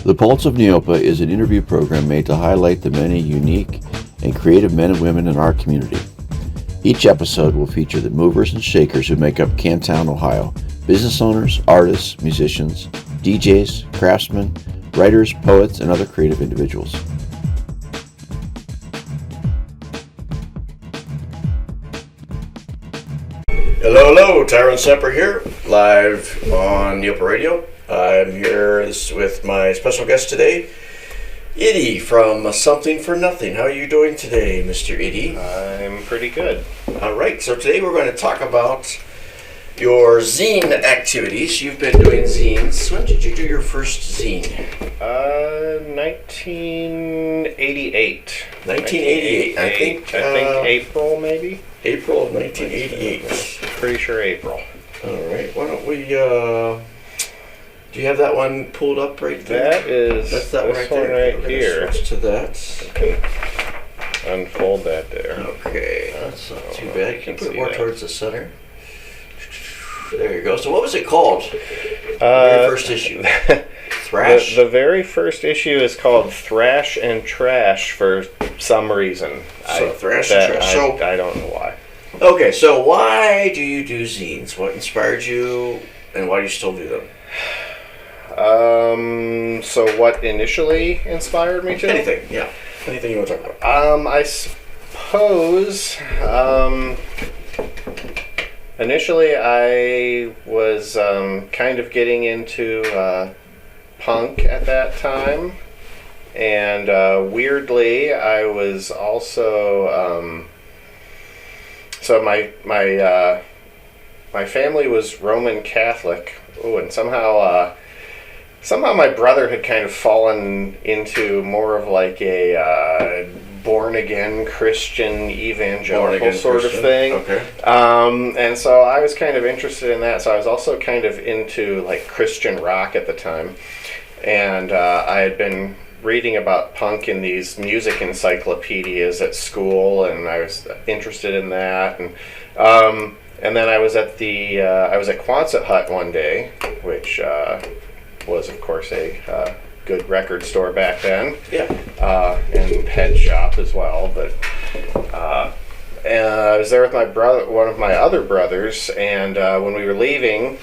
The Pulse of Neopa is an interview program made to highlight the many unique and creative men and women in our community. Each episode will feature the movers and shakers who make up Canton, Ohio, business owners, artists, musicians, DJs, craftsmen, writers, poets, and other creative individuals. Hello, Tyrone Semper here, live on Neopa Radio. I'm here with my special guest today, Iddy from Something for Nothing. How are you doing today, Mr. Iddy? I'm pretty good. All right, so today we're going to talk about your zine activities. You've been doing zines. When did you do your first zine? 1988. 1988. I think April, maybe? April of 1988. Pretty sure April. All right, why don't we, do you have that one pulled up right there? That's that one this right one there. right here. Switch to that. Okay. Unfold that there. Okay, that's not too bad. You can put it more that. towards the center. There you go. So what was it called? Your first issue? Thrash? The very first issue is called Thrash and Trash for some reason. Thrash and Trash. I don't know why. Okay, so why do you do zines? What inspired you, and why do you still do them? So what initially inspired me to? Anything, yeah. Anything you want to talk about. I suppose, initially I was kind of getting into punk at that time, and weirdly I was also, so my family was Roman Catholic. Oh, and somehow my brother had kind of fallen into more of like a born-again Christian evangelical sort of thing. Okay. And so I was kind of interested in that. So I was also kind of into like Christian rock at the time. And I had been reading about punk in these music encyclopedias at school, and I was interested in that. And then I was at Quonset Hut one day, which was of course a good record store back then. Yeah. And head shop as well. But and I was there with my brother, one of my other brothers, and when we were leaving,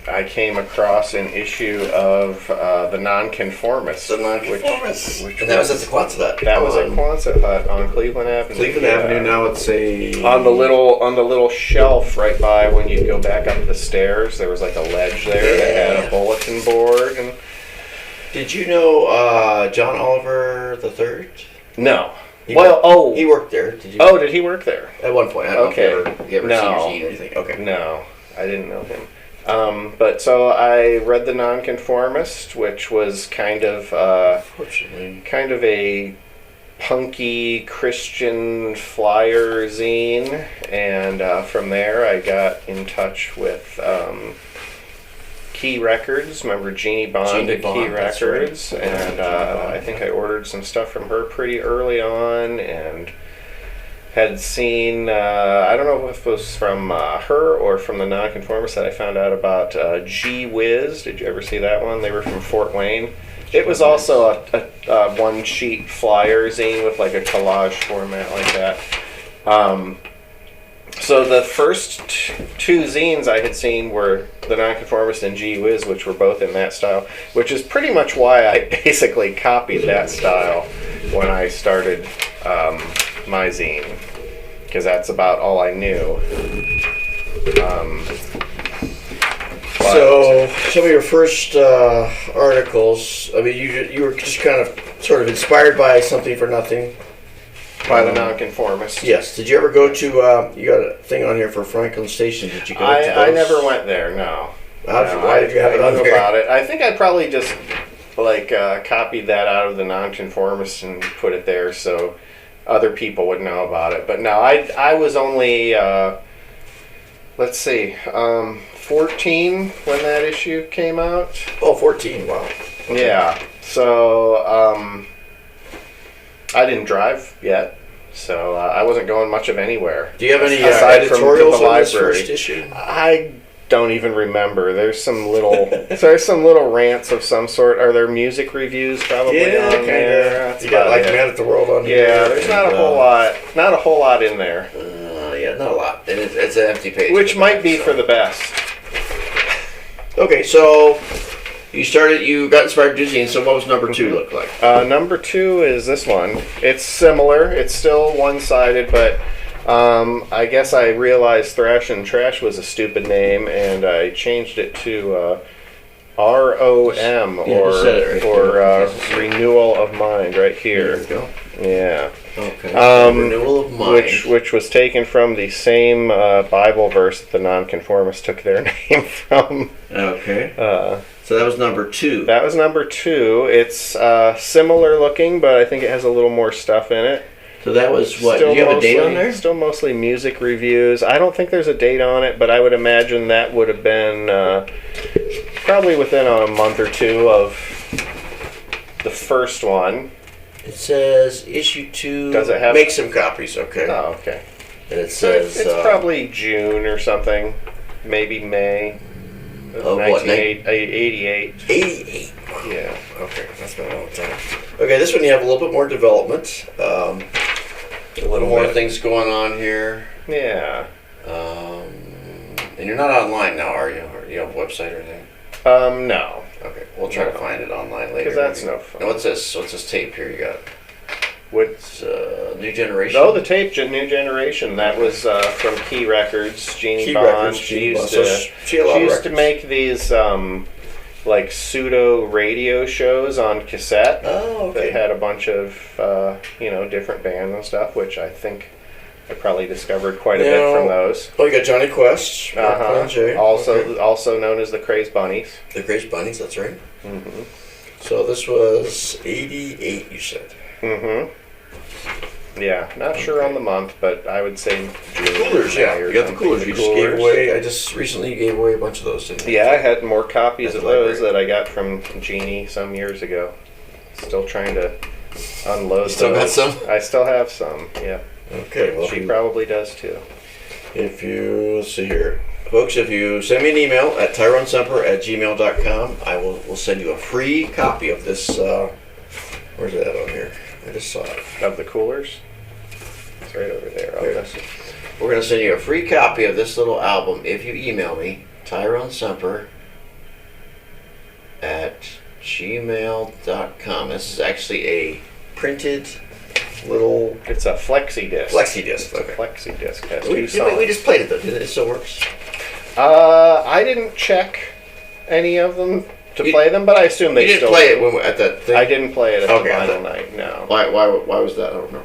I came across an issue of the Nonconformists. The Nonconformists. And that was at the Quonset Hut. That was at Quonset Hut on Cleveland Avenue. Cleveland Avenue. Now it's on the little shelf right by when you go back up the stairs. There was like a ledge there that had a bulletin board. And did you know John Oliver III? No. He worked there. Did you? Oh, did he work there? At one point. I don't know if you ever No. seen your zine or anything. Okay. No, I didn't know him. But so I read The Nonconformist, which was kind of a punky Christian flyer zine, and from there I got in touch with Key Records. Remember Jeannie Bond at Key Records? Right. And I think I ordered some stuff from her pretty early on, and had seen, I don't know if it was from her or from the Nonconformist that I found out about Gee Whiz. Did you ever see that one? They were from Fort Wayne. It was also a one-sheet flyer zine with like a collage format like that. So the first two zines I had seen were the Nonconformist and Gee Whiz, which were both in that style, which is pretty much why I basically copied that style when I started my zine, because that's about all I knew. So some of your first articles, I mean, you were just kind of sort of inspired by Something for Nothing. By the Nonconformist. Yes. Did you ever go to, you got a thing on here for Franklin Station. Did you go to those? I never went there, no. Why did you have it on there? About it. I think I probably just copied that out of the Nonconformist and put it there so other people would know about it. But no, I was only, 14 when that issue came out. Oh, 14, wow. Okay. Yeah, so I didn't drive yet, so I wasn't going much of anywhere. Do you have any aside editorials from the on this library. first issue? I don't even remember. There's some little rants of some sort. Are there music reviews probably on there? That's you got like it. Man at the World on here. Yeah, there's not a whole lot. Not a whole lot in there. Yeah, not a lot. And it's an empty page. Which might be for the best. Okay, so you got inspired to do zines, so what was number 2 look like? Number 2 is this one. It's similar. It's still one-sided, but I guess I realized Thrash and Trash was a stupid name, and I changed it to ROM, or Renewal of Mind, right here. There we go. Yeah. Okay. Renewal of Mind. Which was taken from the same Bible verse that the Nonconformists took their name from. Okay. So that was number 2. That was number 2. It's similar looking, but I think it has a little more stuff in it. So that was what? Do you have a date on there? Still mostly music reviews. I don't think there's a date on it, but I would imagine that would have been probably within a month or 2 of the first one. It says issue 2. Does it have? Make some copies. Okay. Oh, okay. And it says it's probably June or something, maybe May. Of what? 1988. 88. Yeah. Okay, that's been a long time. Okay, this one you have a little bit more development. A little more things going on here. Yeah. And you're not online now, are you? Or you have a website or anything? No. Okay, we'll try to find it online later. Because that's no fun. Now, what's this? What's this tape here you got? What's New Generation? Oh, the tape, New Generation. That was from Key Records. Jeannie Bond. She used to make these like pseudo radio shows on cassette. Oh, okay. That had a bunch of different bands and stuff, which I think I probably discovered quite a bit from those. Oh, you got Johnny Quest. Also known as the Crazed Bunnies. The Crazed Bunnies, that's right. Mm-hmm. So this was 88, you said. Mm-hmm. Yeah, not sure on the month, but I would say June. Coolers, yeah. You got the Coolers. You just gave away. I just recently gave away a bunch of those. Didn't you? Yeah, I had more copies of those that I got from Jeannie some years ago. Still trying to unload. You still got some? I still have some. Yeah. Okay. Well, she probably does too. Let's see here, folks. If you send me an email at tyronesemper@gmail.com, we'll send you a free copy of this. Where's that on here? I just saw it. Of the Coolers? It's right over there. We're going to send you a free copy of this little album if you email me, tyronesemper@gmail.com. This is actually a printed little... It's a flexi disc. Flexi disc. Okay. Flexi disc. We just played it though, didn't it? It still works? I didn't check any of them to play them, but I assume they still... You didn't play it at that thing? I didn't play it at the final night, no. Why was that? I don't know.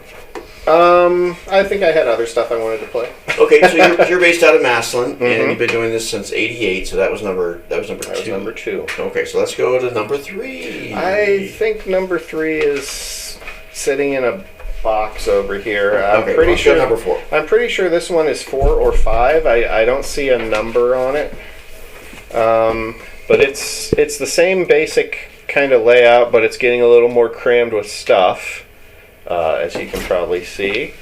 I think I had other stuff I wanted to play. Okay, so you're based out of Massillon, and you've been doing this since '88. So that was number 2. That was number 2. Okay, so let's go to number 3. I think number 3 is sitting in a box over here. I'm pretty sure number 4. I'm pretty sure this one is 4 or 5. I don't see a number on it. But it's the same basic kind of layout, but it's getting a little more crammed with stuff. As you can probably see.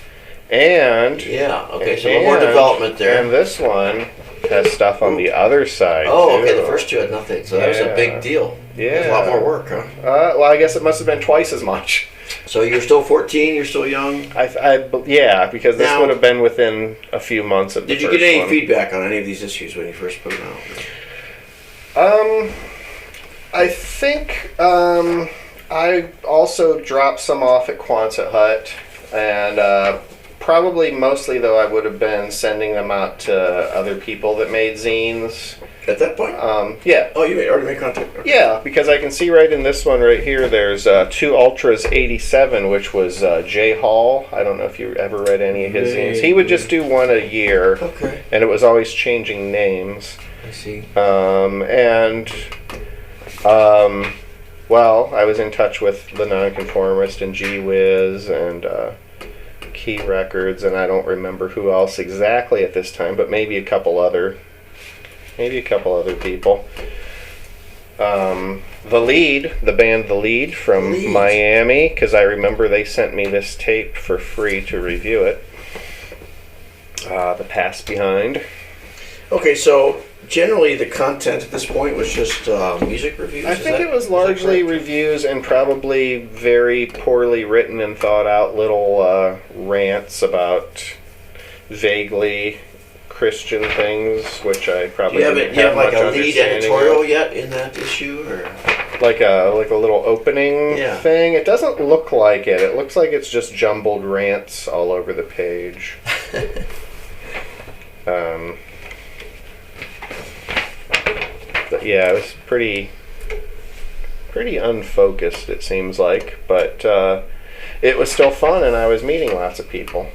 And... Yeah, okay, so a little more development there. And this one has stuff on the other side, Oh, okay, the first 2 had nothing, so that was a big deal. Yeah. That's a lot more work, huh? Well, I guess it must have been twice as much. So you're still 14, you're still young? Yeah, because this would have been within a few months of the first one. Did you get any feedback on any of these issues when you first put them out? I think... I also dropped some off at Quonset Hut, and probably mostly, though, I would have been sending them out to other people that made zines. At that point? Yeah. Oh, you already made contact? Okay. Yeah, because I can see right in this one right here, there's 2 Ultras 87, which was Jay Hall. I don't know if you ever read any of his zines. He would just do one a year, and it was always changing names. I see. Well, I was in touch with the Nonconformist and Gee Whiz and Key Records, and I don't remember who else exactly at this time, but maybe a couple other people. The band The Lead from Miami, because I remember they sent me this tape for free to review it. The Pass Behind. Okay, so generally the content at this point was just music reviews? I think it was largely reviews and probably very poorly written and thought out little rants about vaguely Christian things, which I probably didn't have like much a lead editorial yet in that issue, or like a little opening thing. It doesn't look like it. It looks like it's just jumbled rants all over the page. But yeah, it was pretty unfocused, it seems like, but it was still fun, and I was meeting lots of people.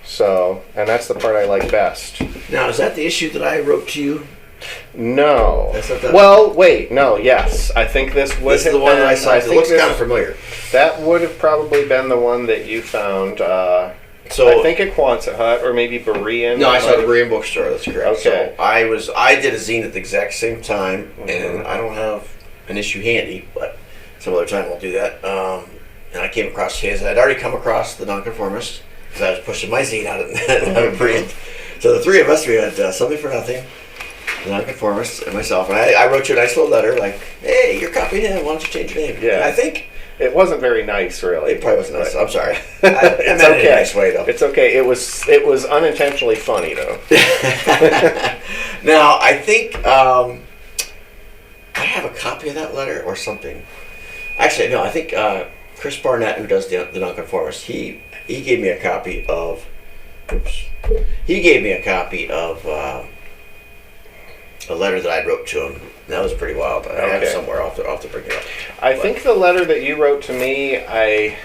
So, and that's the part I like best. Now, is that the issue that I wrote to you? No. That's not that. Well, wait, no, yes. I think this would This is the one that I saw. It looks kind of familiar. That would have probably been the one that you found. So I think at Quonset Hut or maybe Berean. No, I saw the Berean bookstore. That's correct. Okay. So I did a zine at the exact same time, and I don't have an issue handy, but some other time we'll do that. And I came across his. I'd already come across the Nonconformist because I was pushing my zine out of Berean. So the three of us, we had Something for Nothing, the Nonconformist, and myself. And I wrote you a nice little letter like, "Hey, you're copying him. Why don't you change your name?" Yeah. And I think. It wasn't very nice, really. It probably wasn't nice. I'm sorry. It's I meant it in a nice way, though. It's okay. It was unintentionally funny, though. Now, I think I have a copy of that letter or something. Actually, no. I think Chris Barnett, who does the Nonconformist, he gave me a copy of. Oops. He gave me a copy of a letter that I wrote to him. That was pretty wild. I have it somewhere. I'll have to bring it up. I think the letter that you wrote to me, I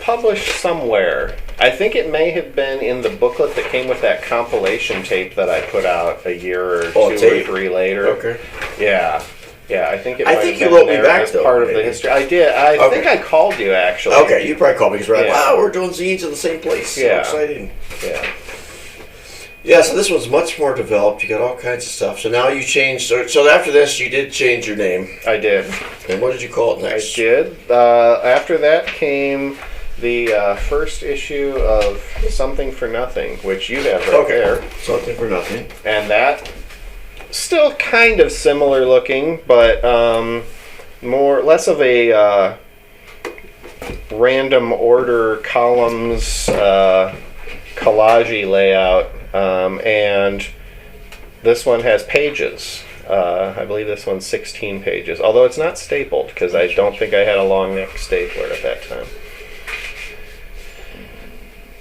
published somewhere. I think it may have been in the booklet that came with that compilation tape that I put out a year or two or three later. Okay. Yeah. Yeah, I think it. I think you wrote me back though. Part of the history. I did. I think I called you actually. Okay, you probably called me because we're like, wow, we're doing zines in the same place. Yeah. So exciting. Yeah. Yeah, so this one's much more developed. You got all kinds of stuff. So now you changed. So after this, you did change your name. I did. And what did you call it next? I did. After that came the first issue of Something for Nothing, which you have right there. Something for Nothing. And that still kind of similar looking, but less of a random order columns collage layout. And this one has pages. I believe this one's 16 pages, although it's not stapled because I don't think I had a long neck stapler at that time.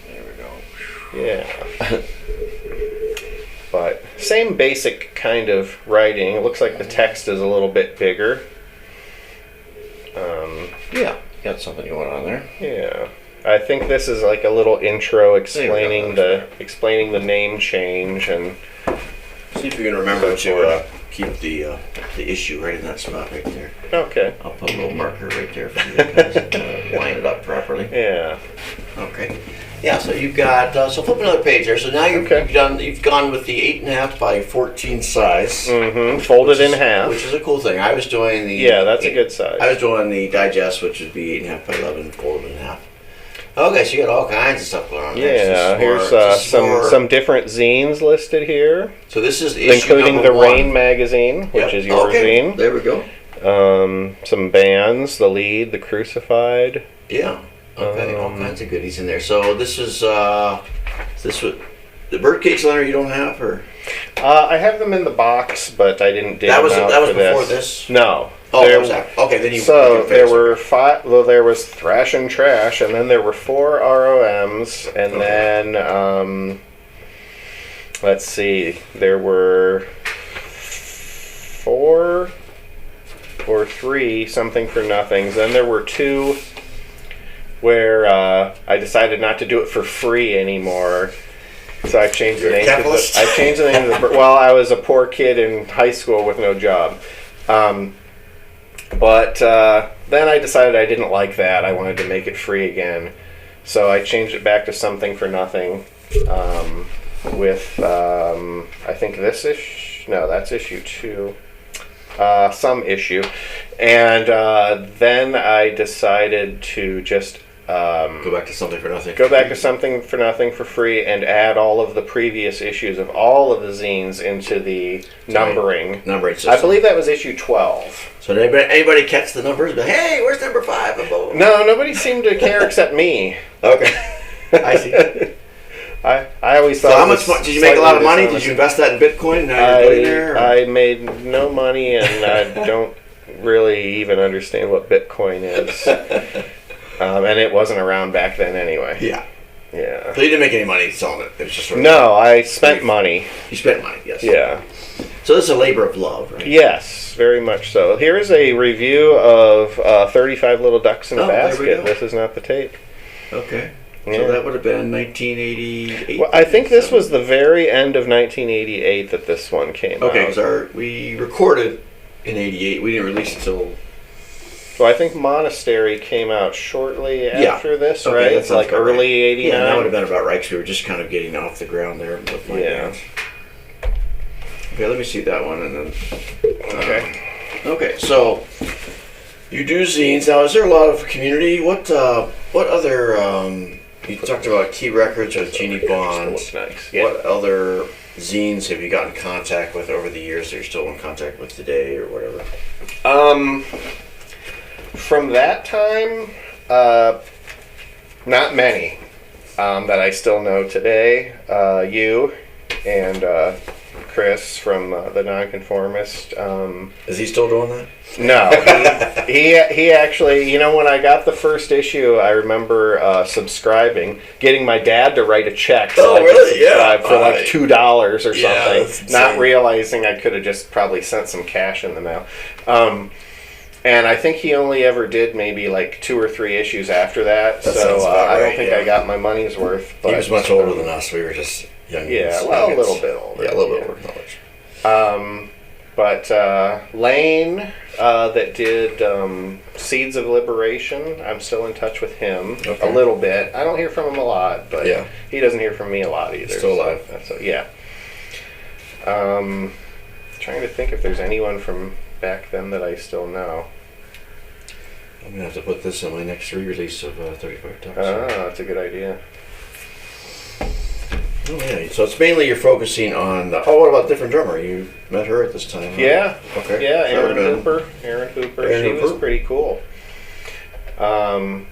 There we go. Yeah. But same basic kind of writing. It looks like the text is a little bit bigger. Yeah, got something going on there. Yeah. I think this is like a little intro explaining the name change and see if you can remember to keep the issue right in that spot right there. Okay. I'll put a little marker right there for you guys to line it up properly. Yeah. Okay. Yeah. So you've got so flip another page there. So now you've gone with the 8.5 by 14 size. Mm-hmm. Folded in half, which is a cool thing. I was doing the that's a good size. I was doing the digest, which would be 8.5 by 11, folded in half. Okay, so you got all kinds of stuff going on there. Yeah, here's some different zines listed here. So this is issue including the number 1. Rain magazine, which is your zine. There we go. Some bands, The Lead, The Crucified. Yeah. Okay, all kinds of goodies in there. So this is what the birdcage liner you don't have, or? I have them in the box, but I didn't dig them out that was for before this. No. Oh, that was that. Okay, then you. So there were 5. Well, there was Thrash and Trash, and then there were 4 ROMs, and then let's see, there were 4 or 3 Something for Nothings. Then there were 2 where I decided not to do it for free anymore. So I changed the name. I changed the name. Well, I was a poor kid in high school with no job. But then I decided I didn't like that. I wanted to make it free again. So I changed it back to Something for Nothing with, I think this issue. No, that's issue 2. Some issue. And then I decided to just Go back to something for nothing. Go back to something for nothing for free, and add all of the previous issues of all of the zines into the numbering. Numbering system. I believe that was issue 12. So did anybody catch the numbers? But hey, where's number 5? No, nobody seemed to care except me. Okay, I see. I always thought. So how much did you make? A lot of money? Did you invest that in Bitcoin? Now you're billionaire, or? I made no money, and I don't really even understand what Bitcoin is. And it wasn't around back then anyway. Yeah. Yeah. So you didn't make any money selling it. It was just sort of no, I spent money. You spent money, yes. Yeah. So this is a labor of love, right? Yes, very much so. Here is a review of 35 Little Ducks in a Basket. This is not the tape. Okay. Yeah. So that would have been 1988. Well, I think this was the very end of 1988 that this one came out. Okay, because we recorded in 88. We didn't release it until... So I think Monastery came out shortly after this, okay, right? It's like early 89? Yeah, that would have been about right, because we were just kind of getting off the ground there with my bands. Okay, let me see that one, and then... Okay. Okay, so you do zines. Now, is there a lot of community? What other... you talked about Key Records with Jeannie Bond. Nice. Yeah. What other zines have you gotten in contact with over the years that you're still in contact with today, or whatever? From that time, not many that I still know today. You and Chris from the Nonconformist. Is he still doing that? No, he actually. You know, when I got the first issue, I remember subscribing, getting my dad to write a check so I could subscribe for like $2 or something, not realizing I could have just probably sent some cash in the mail. And I think he only ever did maybe like 2 or 3 issues after that. So I don't think I got my money's worth. But, he was much older than us. We were just young. Yeah, well, a little bit older. Yeah, a little bit older. But Lane, that did Seeds of Liberation, I'm still in touch with him a little bit. I don't hear from him a lot, but he doesn't hear from me a lot either. Still alive. So yeah. Trying to think if there's anyone from back then that I still know. I'm going to have to put this in my next re-release of 35 Ducks. That's a good idea. Oh, yeah. So it's mainly you're focusing on... what about Different Drummer? You met her at this time, huh? Yeah. Okay. Yeah, Aaron Hooper. She was pretty cool. And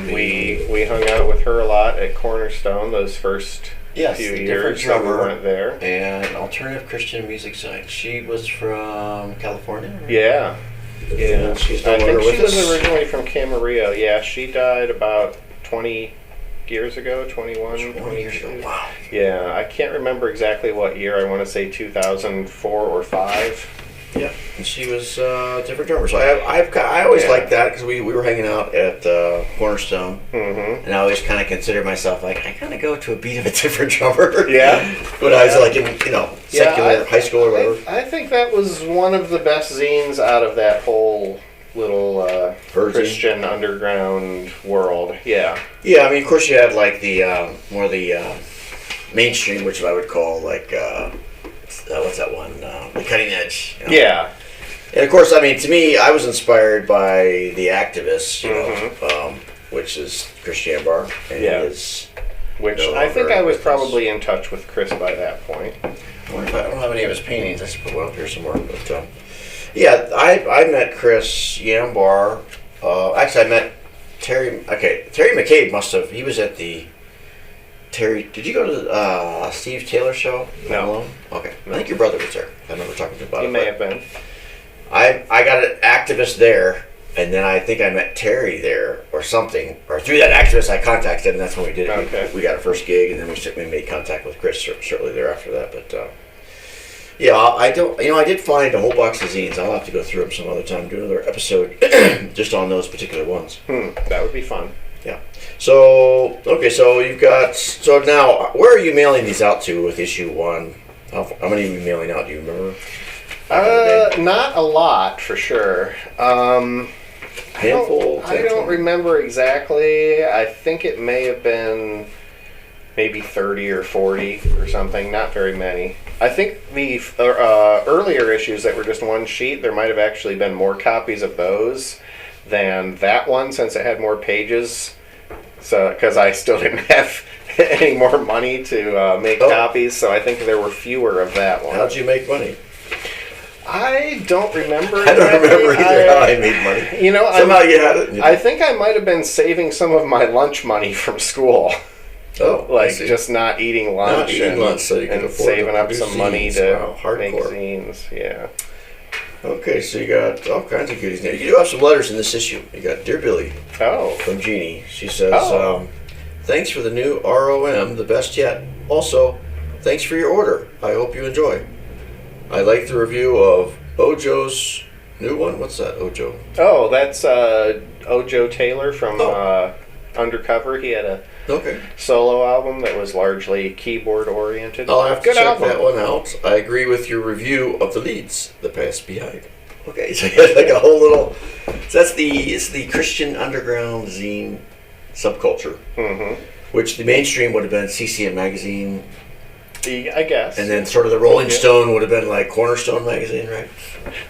we hung out with her a lot at Cornerstone those first few years that we went there. And Alternative Christian Music Zine. She was from California? Right? Yeah. Yeah. She's no I think longer she with was us. originally from Camarillo. Yeah, she died about 20 years ago, 21, 20 years ago. Wow. Yeah, I can't remember exactly what year. I want to say 2004 or 5. Yeah, and she was Different Drummer. So I always liked that because we were hanging out at Cornerstone, and I always kind of considered myself like I kind of go to a beat of a Different Drummer. Yeah, when I was like in secular high school or whatever. I think that was one of the best zines out of that whole little Christian underground world. Yeah. Yeah, I mean, of course you had like the more the mainstream, which I would call like. What's that one? The Cutting Edge. You know? Yeah. And of course, I mean, to me, I was inspired by The Activists, which is Chris Jambar. And which I think I was probably in touch with Chris by that point. I don't have any of his paintings. I should put one up here somewhere. But yeah, I met Chris Jambar. Actually, I met Terry. Okay, Terry McCabe must have. He was at the. Terry, did you go to the Steve Taylor show? No. Okay. I think your brother was there. I remember talking to him about it. He may have been. I got an activist there, and then I think I met Terry there or something. Or through that activist, I contacted him, and that's when we did it. Okay. We got our first gig, and then we made contact with Chris shortly thereafter that. But yeah, I did find a whole box of zines. I'll have to go through them some other time, do another episode just on those particular ones. That would be fun. Yeah. So, okay, so you've got... So now, where are you mailing these out to with issue 1? How many are you mailing out, do you remember? Not a lot, for sure. Handful? I don't remember exactly. I think it may have been maybe 30 or 40 or something. Not very many. I think the earlier issues that were just one sheet, there might have actually been more copies of those than that one, since it had more pages So, because I still didn't have any more money to make copies, so I think there were fewer of that one. How'd you make money? I don't remember. I don't remember either how I made money. You know, somehow you had it. I think I might have been saving some of my lunch money from school. Oh, like just not eating lunch, so you can afford saving up some zines. money to make Hardcore. zines. Yeah. Okay, so you got all kinds of goodies now. You do have some letters in this issue. You got Dear Billy from Jeannie. She says, thanks for the new ROM, the best yet. Also, thanks for your order. I hope you enjoy. I like the review of Ojo's new one. What's that, Ojo? Oh, that's Ojo Taylor from Undercover. He had a solo album that was largely keyboard oriented. I'll have to check that one out. I agree with your review of the leads, The Past Behind. Okay, so you got like a whole little. So it's the Christian underground zine subculture, which the mainstream would have been CCM magazine. I guess. And then sort of the Rolling Stone would have been like Cornerstone magazine, right?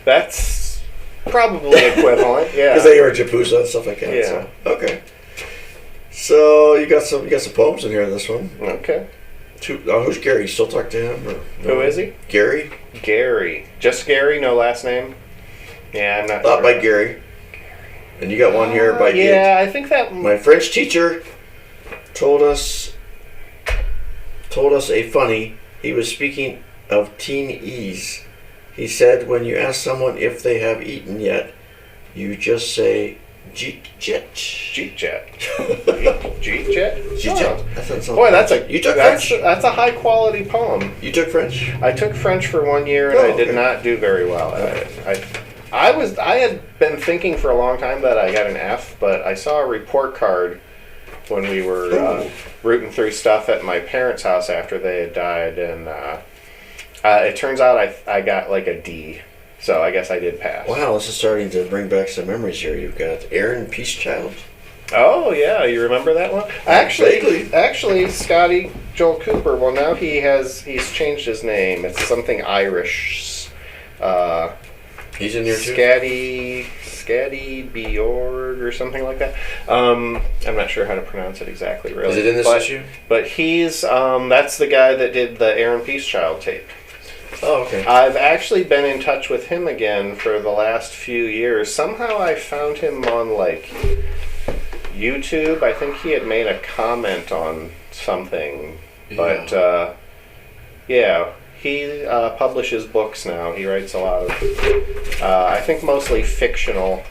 That's probably equivalent, yeah. Because they were Japuza and stuff like that. Yeah. So, okay. So you got some poems in here in this one. Okay. Who's Gary? You still talk to him? Or no? Who is he? Gary. Gary. Just Gary, no last name? Yeah, I'm not Thought sure. by Gary. And you got one here by I think that my French teacher told us a funny. He was speaking of teen ease. He said, when you ask someone if they have eaten yet, you just say jeet jet. Jeet jet. Jeet jet? Jeet jet. That sounds boy, you took French? That's a high quality poem. You took French? I took French for 1 year and I did not do very well at it. I had been thinking for a long time that I got an F, but I saw a report card when we were rooting through stuff at my parents' house after they had died, and it turns out I got like a D, so I guess I did pass. Wow, this is starting to bring back some memories here. You've got Aaron Peacechild. Oh yeah, you remember that one? Actually, Scotty Joel Cooper. Well, now he's changed his name. It's something Irish. He's in there too. Scatty Bjord or something like that. I'm not sure how to pronounce it exactly. Really, is it in this issue? But he's that's the guy that did the Aaron Peacechild tape. Oh, okay. I've actually been in touch with him again for the last few years. Somehow I found him on like YouTube. I think he had made a comment on something, but he publishes books now. He writes a lot of, I think mostly fictional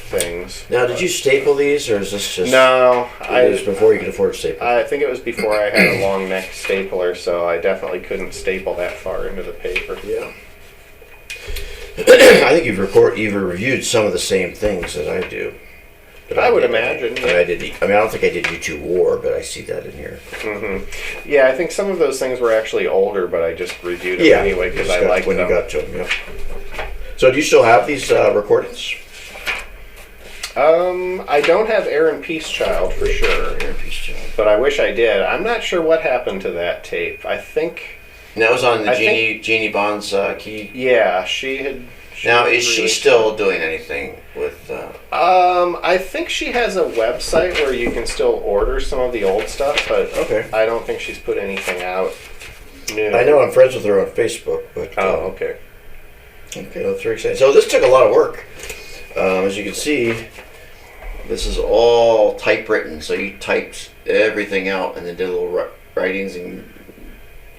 things. Now, did you staple these, or is this just... No. It was before you could afford to staple? I think it was before I had a long neck stapler, so I definitely couldn't staple that far into the paper. Yeah. I think you've reviewed some of the same things that I do. But I would imagine. I don't think I did U2 War, but I see that in here. Mm-hmm. Yeah, I think some of those things were actually older, but I just reviewed them anyway because I liked them. When you got to them, yeah. So do you still have these recordings? I don't have Aaron Peacechild for sure. Aaron Peacechild. But I wish I did. I'm not sure what happened to that tape. I think... And that was on the Jeannie Bond's key? Yeah, she had... Now, is she still doing anything with... I think she has a website where you can still order some of the old stuff, but I don't think she's put anything out new. I know I'm friends with her on Facebook, but... okay. Okay, that's very exciting. So this took a lot of work. As you can see, this is all typewritten, so you typed everything out and then did little writings, and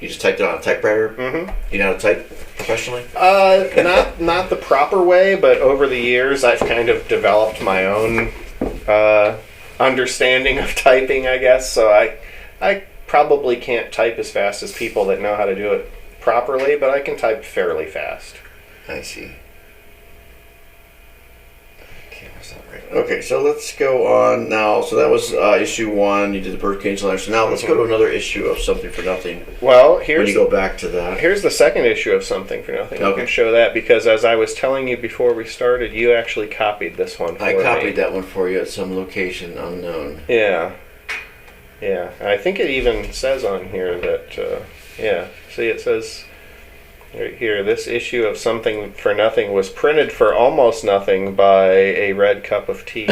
you just typed it on a typewriter? Mm-hmm. You know how to type professionally? Not the proper way, but over the years I've kind of developed my own understanding of typing, I guess. So I probably can't type as fast as people that know how to do it properly, but I can type fairly fast. I see. Okay, so let's go on now. So that was issue 1. You did the Birdcage letter. So now let's go to another issue of Something for Nothing. Well, when you go back to that. Here's the second issue of Something for Nothing. Okay. I can show that because, as I was telling you before we started, you actually copied this one for me. I copied that one for you at some location unknown. Yeah. Yeah. And I think it even says on here that, see, it says... Right here, this issue of Something for Nothing was printed for almost nothing by a red cup of tea.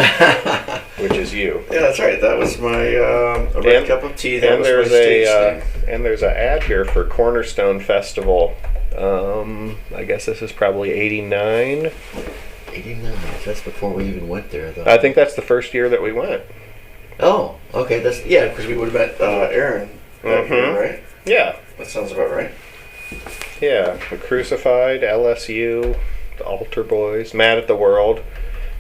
which is you. Yeah, that's right. That was my a red cup of tea. That And was there's my stage name. and there's an ad here for Cornerstone Festival. I guess this is probably '89. 89. That's before we even went there, though. I think that's the first year that we went. Oh, okay. That's because we would have met Aaron that year, right? Yeah. That sounds about right. Yeah, the Crucified, LSU, the Altar Boys, Mad at the World,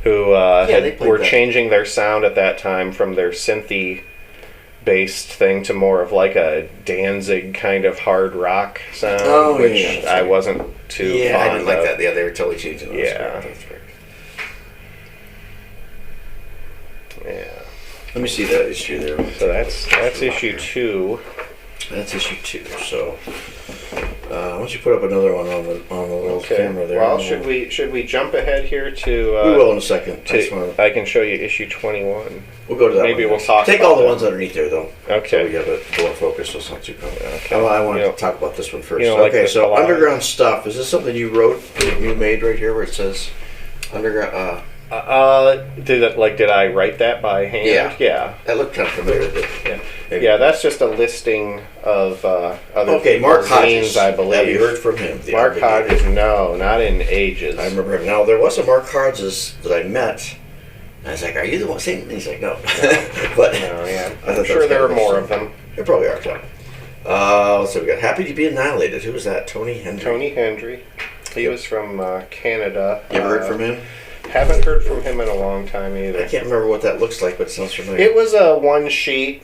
who they played were that. changing their sound at that time from their synthy-based thing to more of like a Danzig kind of hard rock sound, which that's I right. wasn't too fond I didn't like of. that. Yeah, they were totally changing those. Yeah. That's right. Yeah. Let me see that issue there. So that's issue 2. That's issue 2. So why don't you put up another one on the little camera there? Well, should we jump ahead here to? We will in a second. I can show you issue 21. We'll go to that. Maybe one we'll next. talk Take about all the that. ones underneath there, though. Okay. So we have a full focus, so it's not too complicated. Okay. I want You know- to talk about this one first. you know, like Okay, the so collage. underground stuff. Is this something you wrote? You made right here, where it says underground? Did I write that by hand? Yeah. That looked kind of familiar. But Yeah. maybe. Yeah, that's just a listing of other Okay, Mark zines, Hodges. I believe. Have you heard from him? The Mark Obligated? Hodges? No, not in ages. I remember him. Now there was a Mark Hodges that I met. And I was like, "Are you the one?" Same. And he's like, "No." But No, yeah. I thought I'm that sure was there kind are of more of interesting. them. There probably are, Tom. Let's see. We got "Happy to Be Annihilated." Who was that? Tony Hendry. Tony Hendry. He Yep. was from Canada. You ever heard from him? Haven't heard from him in a long time I either. can't remember what that looks like, but it sounds familiar. It was a one sheet.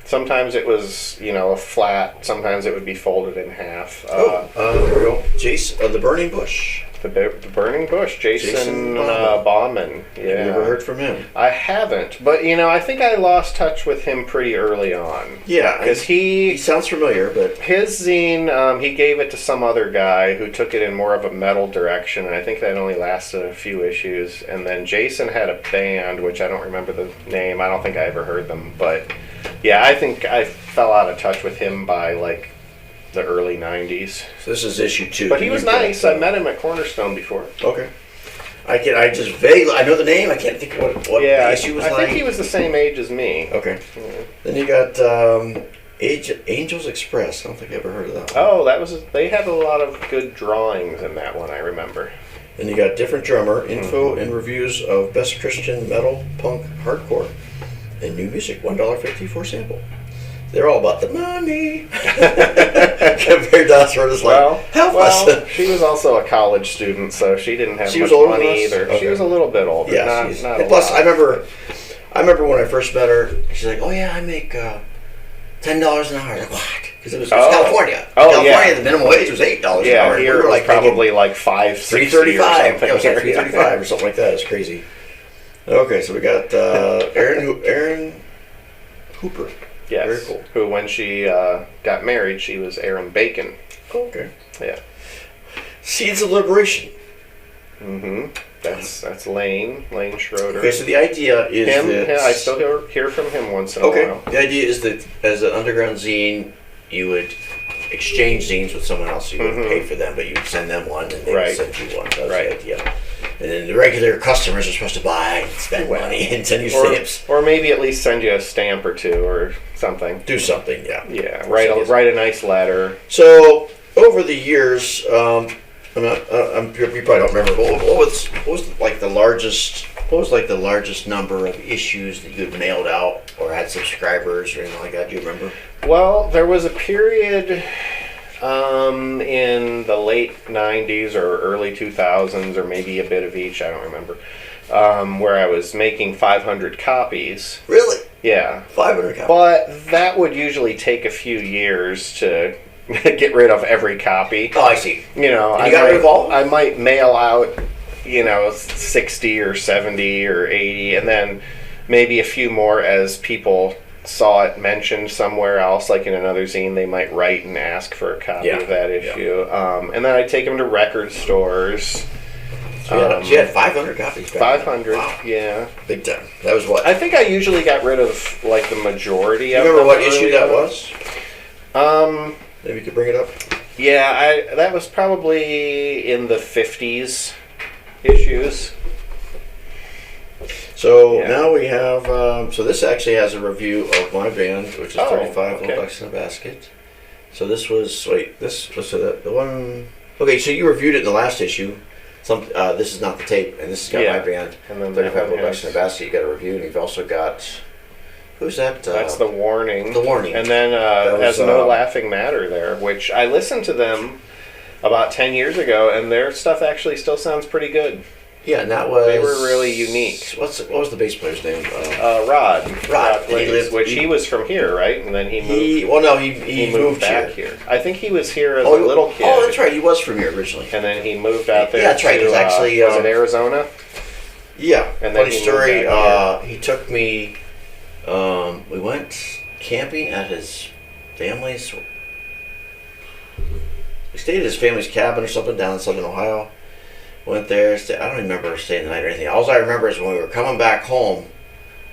Sometimes it was, a flat. Sometimes it would be folded in half. there we go. Jason, the Burning Bush. The Burning Bush, Jason Bauman. Bauman. Yeah. Have you ever heard from him? I haven't, but I think I lost touch with him pretty early on. Yeah, Because he sounds familiar, but his zine, he gave it to some other guy who took it in more of a metal direction, and I think that only lasted a few issues. And then Jason had a band, which I don't remember the name. I don't think I ever heard them, but yeah, I think I fell out of touch with him by like the early 90s. so this is issue 2. But he was nice. I met him at Cornerstone before. Okay. I just vaguely, I know the name. I can't think of what Yeah, the issue was I like. think he was the same age as me. Okay. Then you got Angels Express. I don't think I ever heard of that one. Oh, they had a lot of good drawings in that one, I remember. Then you got Different Drummer, info and reviews of best Christian metal, punk, hardcore, and new music. $1.50 for sample. They're all about the money. Compared to us, we're just like, help us. She was also a college student, so she didn't have She much was older than money us? either. Okay. She was a little bit older. Yeah, not a plus lot. I remember when I first met her. She's like, "Oh yeah, I make $10 an hour." Like, what? Because it was California. Oh, California, yeah. the minimum wage was $8 an hour. Yeah, and here we it were was like probably like $5.60 $3.35. or something. Yeah, it was like $3.35 or something like that. It's crazy. Okay, so we got Aaron Hooper. Yes. Very cool. Who, when she got married, she was Aaron Bacon. Okay. Yeah. Seeds of Liberation. Mm-hmm. That's Lane Schroeder. Okay, so the idea is that Yeah, I still hear from him once in a while. the idea is that as an underground zine, you would exchange zines with someone else. You wouldn't pay for them, but you would send them one, and they would Right. send you one. That was Right. the idea. And then the regular customers are supposed to buy and spend money and send you stamps. Or maybe at least send you a stamp or two or something. Do something, yeah. Yeah, Or write send you- write a nice letter. So over the years, you probably don't remember, but what was like the largest? What was like the largest number of issues that you had mailed out or had subscribers or anything like that? Do you remember? Well, there was a period in the late 90s or early 2000s, or maybe a bit of each, I don't remember, where I was making 500 copies. Really? Yeah. 500 copies. But that would usually take a few years to get rid of every copy. Oh, I see. And you got rid of all? I might mail out, 60 or 70 or 80, and then maybe a few more as people saw it mentioned somewhere else, like in another zine, they might write and ask for a copy of that issue. And then I'd take them to record stores. So you had 500 copies back then. 500, Wow. yeah. Big time. That was what? I think I usually got rid of like the majority Do you of remember them what issue early that on. was? Maybe you could bring it up. Yeah, that was probably in the 50s issues. So Yeah. now we have. So this actually has a review of my band, which is 35 Little Ducks in a Basket. So this was the one. Okay, so you reviewed it in the last issue. This is not the tape, and this has got my band. And then 35 Little Ducks in a Basket. You got a review, and you've also got. Who's that? That's the Warning. The Warning. And then was, has No Laughing Matter there, which I listened to them about 10 years ago, and their stuff actually still sounds pretty good. Yeah, and that was. They were really unique. What was the bass player's name? Rod. Blaze, he was from here, right? And then he moved. He moved back here. I think he was here as a Oh, little kid. Oh, that's right. He was from here originally. And then he moved out there. Yeah, that's right. To, It was actually. was it Arizona? Yeah. And then funny he story. moved back He took me. We went camping at his family's. We stayed at his family's cabin or something down in southern Ohio. Went there. I don't remember staying the night or anything. All I remember is when we were coming back home,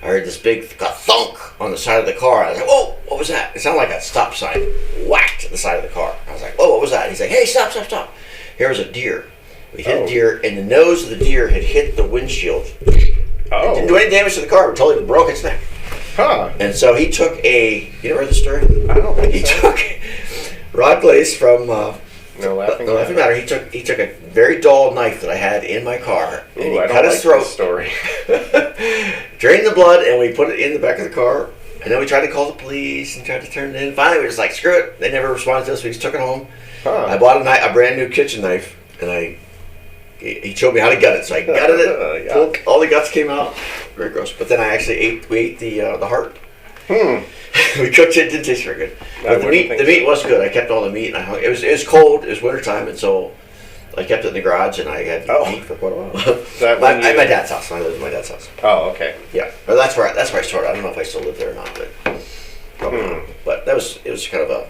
I heard this big thunk on the side of the car. I was like, "Whoa, what was that?" It sounded like a stop sign whacked at the side of the car. I was like, "Whoa, what was that?" He's like, "Hey, stop, stop, stop." Here was a deer. We hit a deer, and the nose of the deer had hit the windshield. Oh. It didn't do any damage to the car. It totally broke its neck. Huh. And so he took you ever heard the story? I don't think He so. took Rod Glaze from No Laughing No Laughing Matter. He took a very dull knife that I had in my car, and Ooh, he I cut don't his like throat, this story. drained the blood, and we put it in the back of the car. And then we tried to call the police and tried to turn it in. Finally, we were just like, screw it. They never responded to us. We just took it home. Huh. I bought a brand new kitchen knife, and he showed me how to gut it. So I gutted it. Yeah. Pulled, all the guts came out. Very gross. But then I actually ate the heart. We cooked it. It didn't taste very good. But the meat was good. I kept all the meat. And it was cold. It was wintertime, and so I kept it in the garage, and I had meat for quite a while. At my dad's house. I lived at my dad's house. Oh, okay. Yeah, but that's where I started. I don't know if I still live there or not, but probably not. But it was kind of a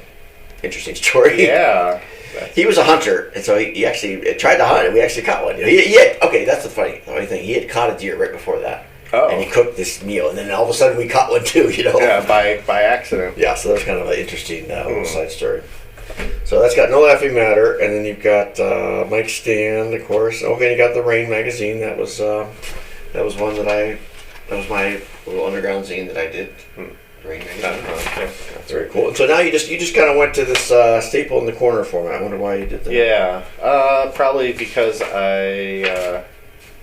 interesting story. Yeah. He was a hunter, and so he actually tried to hunt, and we actually caught one. That's the funny thing. He had caught a deer right before that. Oh. And he cooked this meal, and then all of a sudden we caught one too, Yeah, by accident. Yeah, so that's kind of an interesting little side story. So that's got No Laughing Matter, and then you've got Mike Stand, of course. Okay, you got the Rain magazine. That was one that was my little underground zine that I did. Rain magazine. Okay. That's very cool. So now you just kind of went to this staple in the corner format. I wonder why you did that. Yeah, probably because I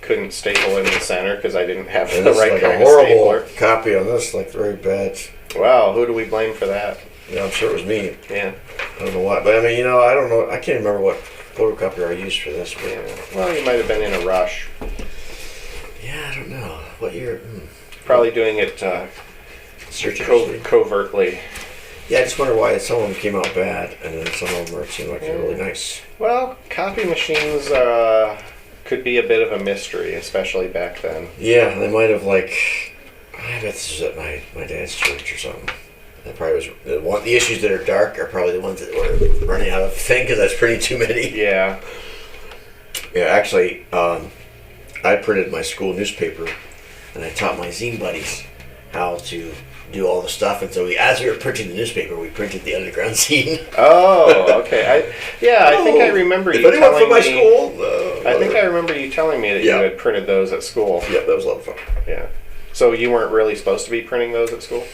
couldn't staple in the center because I didn't have the right kind a of horrible stapler. copy on this, like very bad. Wow, who do we blame for that? Yeah, I'm sure it was me. Yeah. I don't know why, but I mean, I don't know. I can't remember what photocopier I used for this. But Yeah. Well, you might have been in a rush. Yeah, I don't know. What year? Probably doing it covertly. Yeah, I just wonder why some of them came out bad, and then some of them seem like they're really nice. Well, copy machines could be a bit of a mystery, especially back then. Yeah, they might have I bet this was at my dad's church or something. That probably was the issues that are dark are probably the ones that were running out of thing because that's printing too many. Yeah. Yeah, actually, I printed my school newspaper, and I taught my zine buddies how to do all the stuff. And so as we were printing the newspaper, we printed the underground zine. Oh, okay. I think I remember you telling me. My school, I think I remember you telling me that you had printed those at school. Yeah, that was a lot of fun. Yeah. So you weren't really supposed to be printing those at school?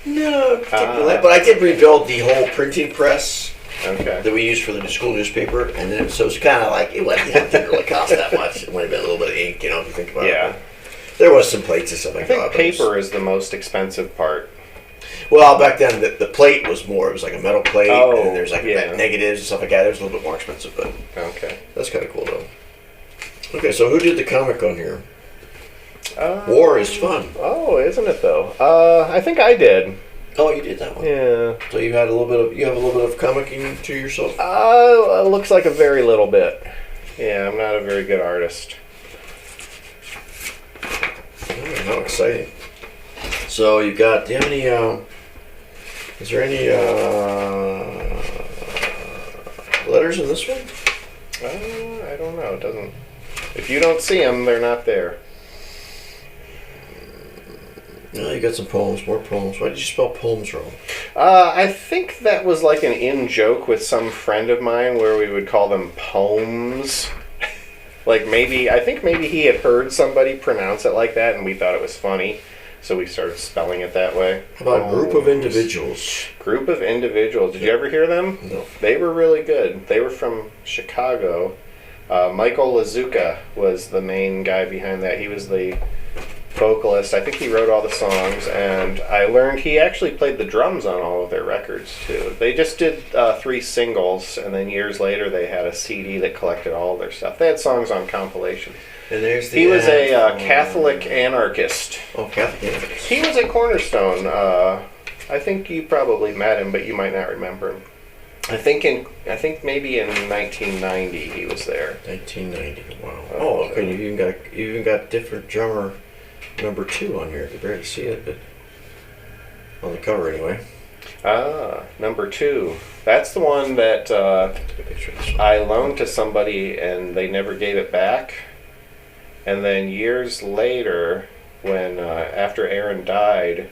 No, particularly. But I did rebuild the whole printing press that we used for the school newspaper, and then so it's kind of like it didn't really cost that much. It might have been a little bit of ink, if you think about it. Yeah. There was some plates and stuff like that. I think paper is the most expensive part. Well, back then the plate was more. It was like a metal plate, and then there's negatives and stuff like that. It was a little bit more expensive, but that's kind of cool though. Okay, so who did the comic on here? War is fun. Oh, isn't it though? I think I did. Oh, you did that one. Yeah. So you have a little bit of comicking to yourself. Looks like a very little bit. Yeah, I'm not a very good artist. Oh, how exciting! So you got? Do you have any? Is there any letters in this one? I don't know. It doesn't. If you don't see them, they're not there. No, you got some poems, more poems. Why did you spell poems wrong? I think that was like an in-joke with some friend of mine where we would call them poems. Like I think maybe he had heard somebody pronounce it like that, and we thought it was funny, so we started spelling it that way. How about Group of Individuals? Group of Individuals. Did you ever hear them? No. They were really good. They were from Chicago. Michael Lazuka was the main guy behind that. He was the vocalist. I think he wrote all the songs, and I learned he actually played the drums on all of their records too. They just did 3 singles, and then years later they had a CD that collected all of their stuff. They had songs on compilations. And there's the he was a Catholic anarchist. Oh, Catholic anarchist. He was at Cornerstone. I think you probably met him, but you might not remember him. I think maybe in 1990 he was there. 1990. Wow. Oh, okay. You even got different drummer number 2 on here. You can barely see it, but on the cover anyway. Number 2. That's the one that I loaned to somebody and they never gave it back. And then years later, when after Aaron died,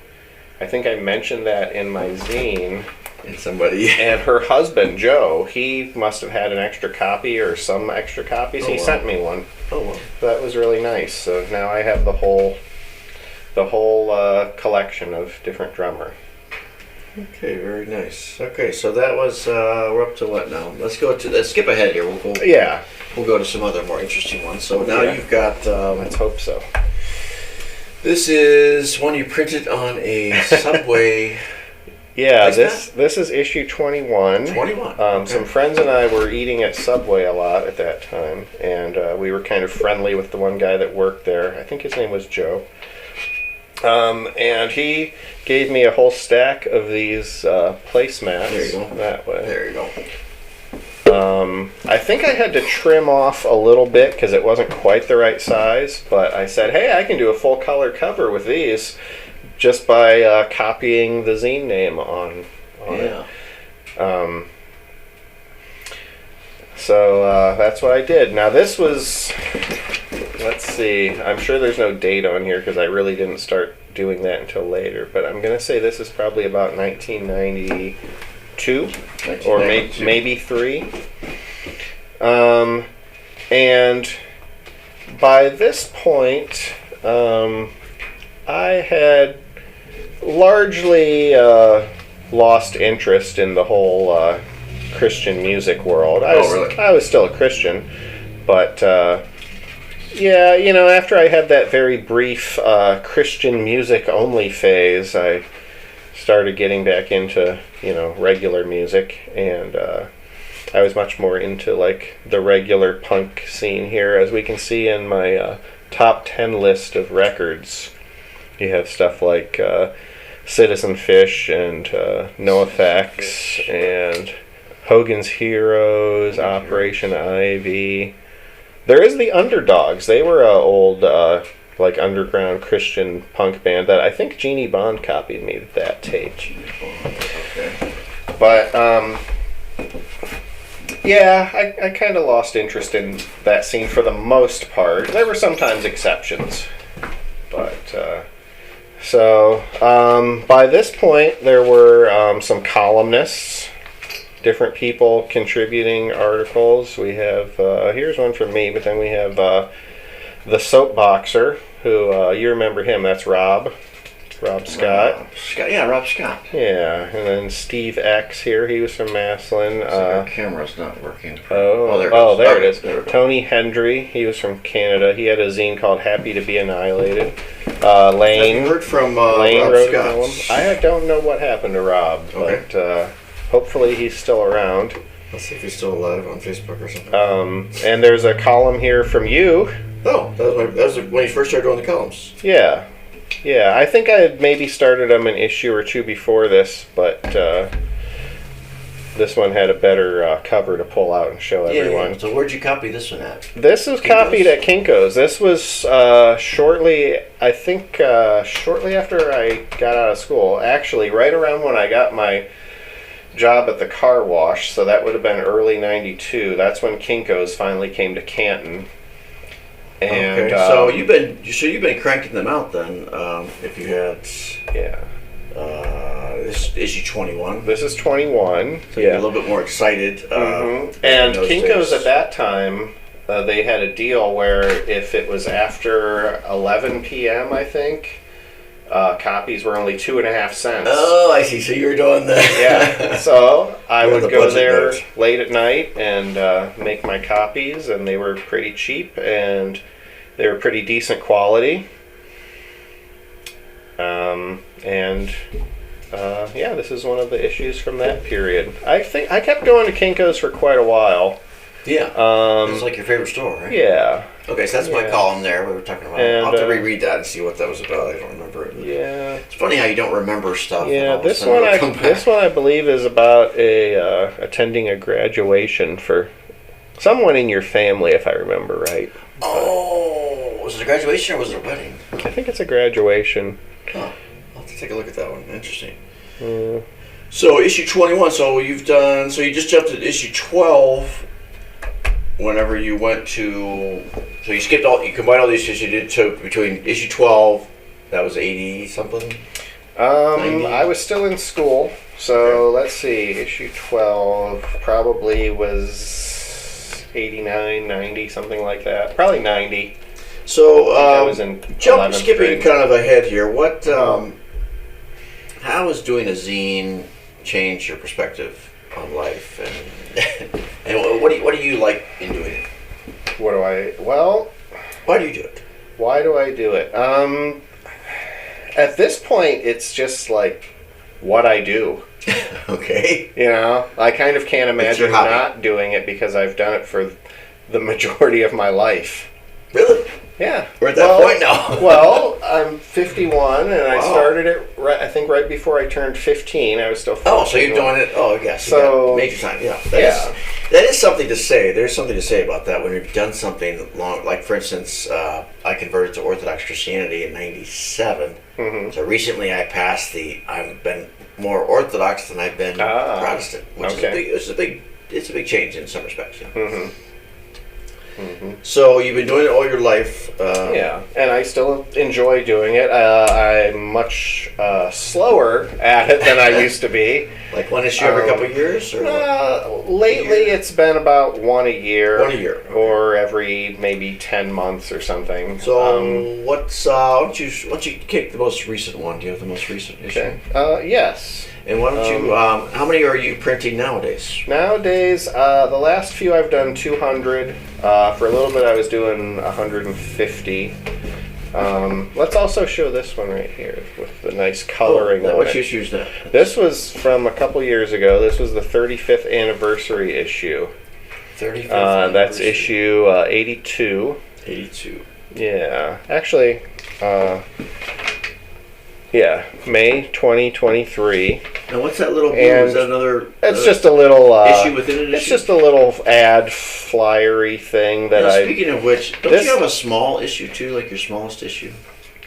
I think I mentioned that in my zine. And her husband, Joe, he must have had an extra copy or some extra copies. He sent me one. Oh, wow. That was really nice. So now I have the whole collection of different drummer. Okay, very nice. Okay, so that was we're up to what now? Let's skip ahead here. We'll go to some other more interesting ones. So now you've got. Let's hope so. This is one you printed on a Subway. Yeah, this is issue 21. 21. Okay. Some friends and I were eating at Subway a lot at that time, and we were kind of friendly with the one guy that worked there. I think his name was Joe. And he gave me a whole stack of these placemats. There you go. That way. There you go. I think I had to trim off a little bit because it wasn't quite the right size, but I said, hey, I can do a full color cover with these just by copying the zine name on it. So that's what I did. Now this was, let's see, I'm sure there's no date on here because I really didn't start doing that until later, but I'm going to say this is probably about 1992 or maybe 3. And by this point, I had largely lost interest in the whole Christian music world. I was still a Christian, but after I had that very brief Christian music only phase, I started getting back into regular music, and I was much more into like the regular punk scene here, as we can see in my top 10 list of records. You have stuff like Citizen Fish and NoFX and Hogan's Heroes, Operation Ivy. There is the Underdogs. They were an old like underground Christian punk band that I think Jeannie Bond copied me that tape. Okay. But I kind of lost interest in that scene for the most part. There were sometimes exceptions, but by this point there were some columnists, different people contributing articles. We have here's one from me, but then we have the Soapboxer, who you remember him. That's Rob Scott. Rob Scott. Yeah, and then Steve X here. He was from Massillon. Our camera's not working. There it is. Tony Hendry. He was from Canada. He had a zine called Happy to Be Annihilated. Lane. Have you heard from Lane Rob wrote Scott? I don't know what happened to Rob, but hopefully he's still around. Let's see if he's still alive on Facebook or something. And there's a column here from you. Oh, that was when you first started doing the columns. Yeah, I think I had maybe started them an issue or two before this, but this one had a better cover to pull out and show everyone. Yeah. So where'd you copy this one at? This was copied at Kinko's. This was shortly after I got out of school. Actually, right around when I got my job at the car wash, so that would have been early '92. That's when Kinko's finally came to Canton. And so you've been cranking them out then. If you had this issue 21. This is 21. So you're a little bit more excited. And Kinko's at that time, they had a deal where if it was after 11 p.m., I think, copies were only 2.5 cents. Oh, I see. So you were doing that. Yeah. So I You're would the go budget there nerd. late at night and make my copies, and they were pretty cheap and they were pretty decent quality. Yeah, this is one of the issues from that period. I think I kept going to Kinko's for quite a while. Yeah. It's like your favorite store, right? Yeah. Okay, so that's my Yeah. column there. We were talking about. And, I'll have to reread that and see what that was about. I don't remember it. Yeah. It's funny how you don't remember stuff. and Yeah, all of a this sudden one it'll come back. I believe is about attending a graduation for someone in your family, if I remember right. Oh, was it a graduation or was it a wedding? I think it's a graduation. Huh. I'll have to take a look at that one. Interesting. Mm. So issue 21. So you've done. So you just jumped to issue 12. Whenever you went to, so you skipped all. You combined all these issues you did to between issue 12. That was 80 something. 90? I was still in school, so let's see. Issue 12 probably was 89, 90, something like that. Probably 90. So I was in 11th skipping grade. kind of ahead here. What? How has doing a zine changed your perspective on life, and and what do you like in doing it? What do I? Well, Why do you do it? why do I do it? At this point, it's just like what I do. Okay. You know, I kind of can't It's your imagine hobby. not doing it because I've done it for the majority of my life. Really? Yeah. We're at that point now. Well, I'm 51, and I Wow. started it I think right before I turned 15. I was still 14. Oh, so you're doing it? Oh, yes. you So- got major time. Yeah. Yeah. That is something to say. There's something to say about that when you've done something long. Like, for instance, I converted to Orthodox Christianity in '97. Mhm. So recently, I've been more Orthodox than I've been Protestant, which okay. it's a big change in some respects. Yeah. Mm-hmm. So you've been doing it all your life. Yeah, and I still enjoy doing it. I'm much slower at it than I used to be. Like one issue every couple of years, or Lately, A year? it's been about one a year. One a year, okay. Or every maybe 10 months or something. so what's why don't you kick the most recent one? Do you have the most recent issue? Okay. Yes. And why don't you? How many are you printing nowadays? Nowadays, the last few I've done 200. For a little bit, I was doing 150. Let's also show this one right here with the nice coloring on Which it. issue is that? This was from a couple years ago. This was the 35th anniversary issue. 35th. That's issue 82. 82. Yeah, actually, yeah, May 2023. Now what's that little blue? And Is that another? It's just a little issue within an It's issue? just a little ad flyery thing that Now, I. speaking of which, don't this- you have a small issue too, like your smallest issue?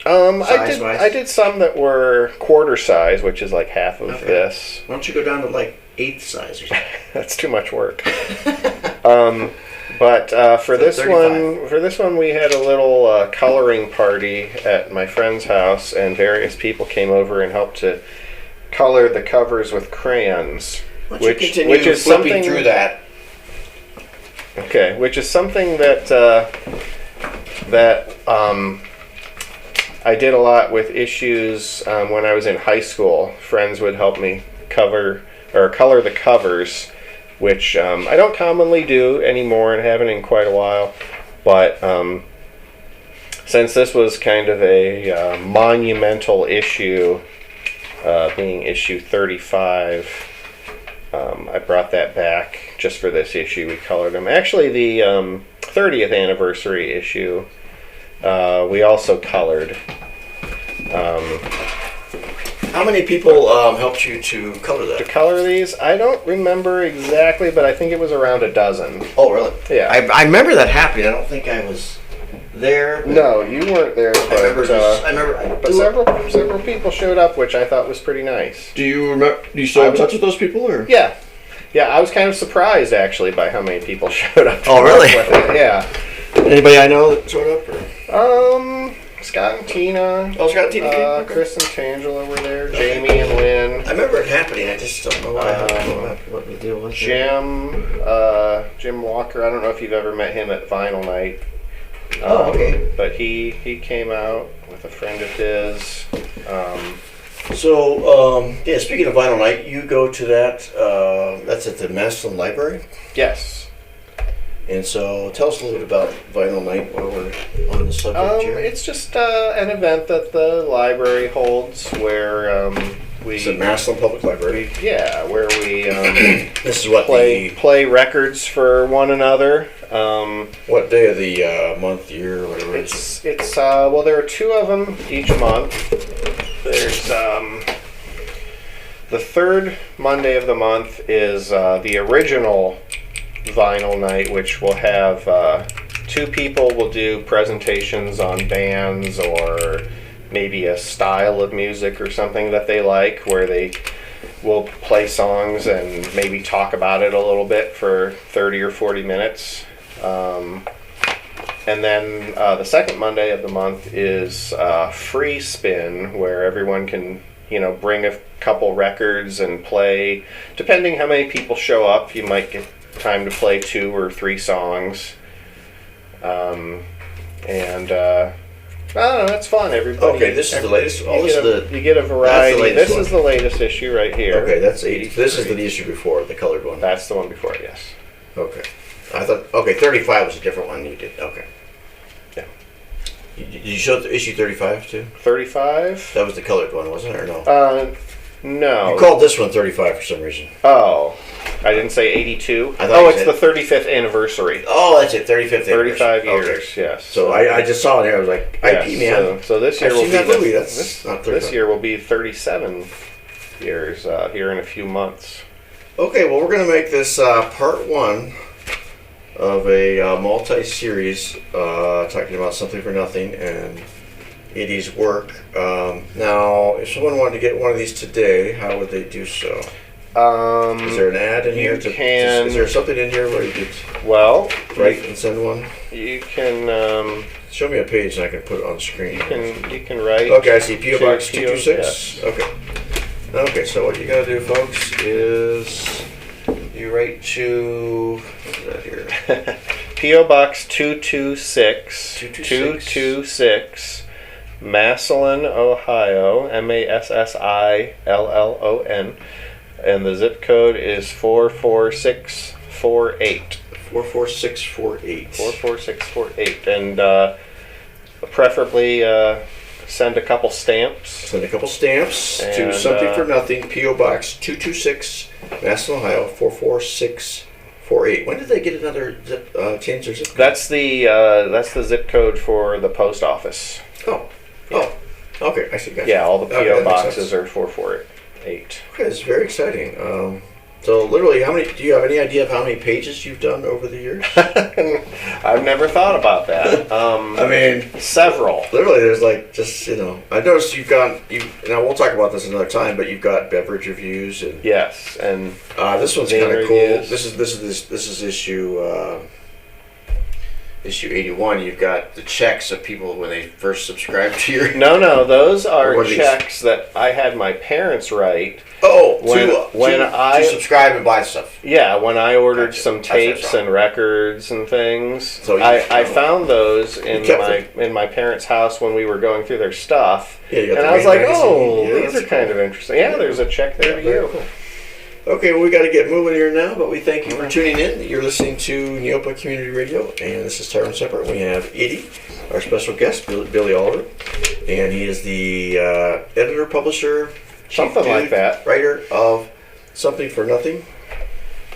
I did some that were quarter size, which is like half of Okay. this. Why don't you go down to like 1/8 size or something? That's too much work. But for So this 35. one, we had a little coloring party at my friend's house, and various people came over and helped to color the covers with crayons. Why don't you continue which is flipping something through that? Okay, which is something that I did a lot with issues when I was in high school. Friends would help me color the covers, which I don't commonly do anymore and haven't in quite a while. But since this was kind of a monumental issue, being issue 35, I brought that back just for this issue. We colored them. Actually, the 30th anniversary issue, we also colored. How many people helped you to color To that? color these, I don't remember exactly, but I think it was around a dozen. Oh, really? Yeah. I remember that happening. I don't think I was there. No, you weren't there, I remember. but, but several people showed up, which I thought was pretty nice. Do you remember? Do you still have in touch with those people, or? Yeah. Yeah, I was kind of surprised, actually, by how many people showed up. to Oh, really? work with it. Yeah. Anybody I know that showed up? Or? Scott and Tina. Oh, Scott and Tina. Okay. Chris and Tangela were there. Jamie and Lynn. I remember it happening. I just don't know what the deal was. Jim Walker. I don't know if you've ever met him at Vinyl Night. Okay. But he came out with a friend of his. Speaking of Vinyl Night, you go to that. That's at the Massillon Library. Yes. And so, tell us a little bit about Vinyl Night while we're on the subject here. It's just an event that the library holds where it's the Massillon Public Library. Where we this is what play records for one another. What day of the month, year, whatever? It's there are 2 of them each month. There's the third Monday of the month is the original Vinyl Night, which will have 2 people will do presentations on bands or maybe a style of music or something that they like, where they will play songs and maybe talk about it a little bit for 30 or 40 minutes. And then the second Monday of the month is free spin, where everyone can bring a couple records and play. Depending how many people show up, you might get time to play 2 or 3 songs. I don't know, it's fun. Everybody. Okay, this is the latest. You get a variety. This is the latest issue right here. Okay, that's 80. This is the issue before, the colored one. That's the one before it, yes. Okay. I thought, 35 was a different one you did. Okay. Yeah. Did you show issue 35 too? 35? That was the colored one, wasn't it, or no? No. You called this one 35 for some reason. Oh. I didn't say 82. It's the 35th anniversary. Oh, that's it. 35th anniversary. 35 years, okay. Yes. So I just saw it there. I was like, IP, man. So this year will be this year will be 37 years here in a few months. Okay, well, we're going to make this part 1 of a multi-series talking about Something for Nothing and 80s work. Now, if someone wanted to get one of these today, how would they do so? Is there an ad in here? Is there something in here where you could write and send one? You can show me a page and I can put it on the screen. You can write. Okay, I see P.O. Box 226. Yes. Okay, so what you gotta do, folks, is you write to what's that here? P.O. Box 226. Massillon, Ohio. Massillon. And the zip code is 44648. 44648. 44648. And preferably send a couple stamps. To Something for Nothing, P.O. Box 226, Massillon, Ohio 44648. When did they get another change their zip code? That's the zip code for the post office. Okay, I see. Gotcha. Yeah, all the P.O. boxes are 448. Okay, it's very exciting. So literally, do you have any idea of how many pages you've done over the years? I've never thought about that. I mean, several. Literally, there's I noticed now we'll talk about this another time, but you've got beverage reviews and yes, and this one's kind of cool. This is issue 81. You've got the checks of people when they first subscribed to your. No, those are checks that I had my parents write. To subscribe and buy stuff. Yeah, when I ordered some tapes and records and things. So I found those in my parents' house when we were going through their stuff. Yeah, and I was like, these are kind of interesting. Yeah, there's a check there to you. Cool. Okay, well, we got to get moving here now, but we thank you for tuning in. You're listening to Neopa Community Radio, and this is Tyrone Separate. We have Edie, our special guest, Billy Oliver, and he is the editor, publisher, writer of Something for Nothing,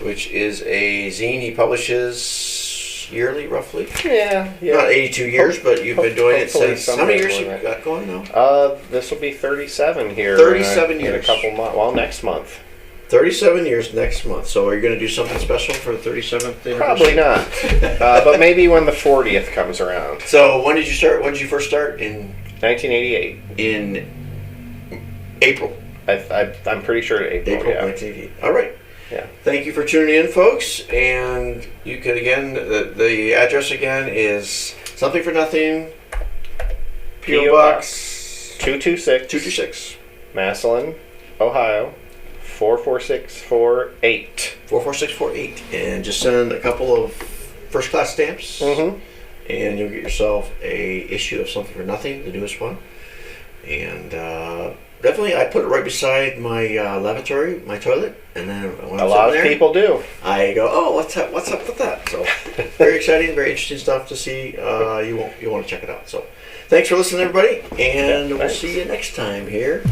which is a zine he publishes yearly, roughly. Yeah. Not 82 years, but you've been doing it since. How many years you've got going now? This will be 37 here. 37 years. In a couple months. Well, next month. 37 years next month. So are you going to do something special for the 37th anniversary? Probably not. But maybe when the 40th comes around. So when did you start? When did you first start? In 1988. In April. I'm pretty sure April. April 1988. All right. Yeah. Thank you for tuning in, folks. And you can again, the address again is Something for Nothing, P.O. Box 226, Massillon, Ohio, 44648. 44648. And just send a couple of first class stamps. Mm-hmm. And you'll get yourself a issue of Something for Nothing, the newest one. And definitely, I put it right beside my lavatory, my toilet, and then when A I'm lot of sitting there, people do. I go, oh, what's up with that? So very exciting, very interesting stuff to see. You want to check it out. So thanks for listening, everybody, and we'll thanks. see you next time here.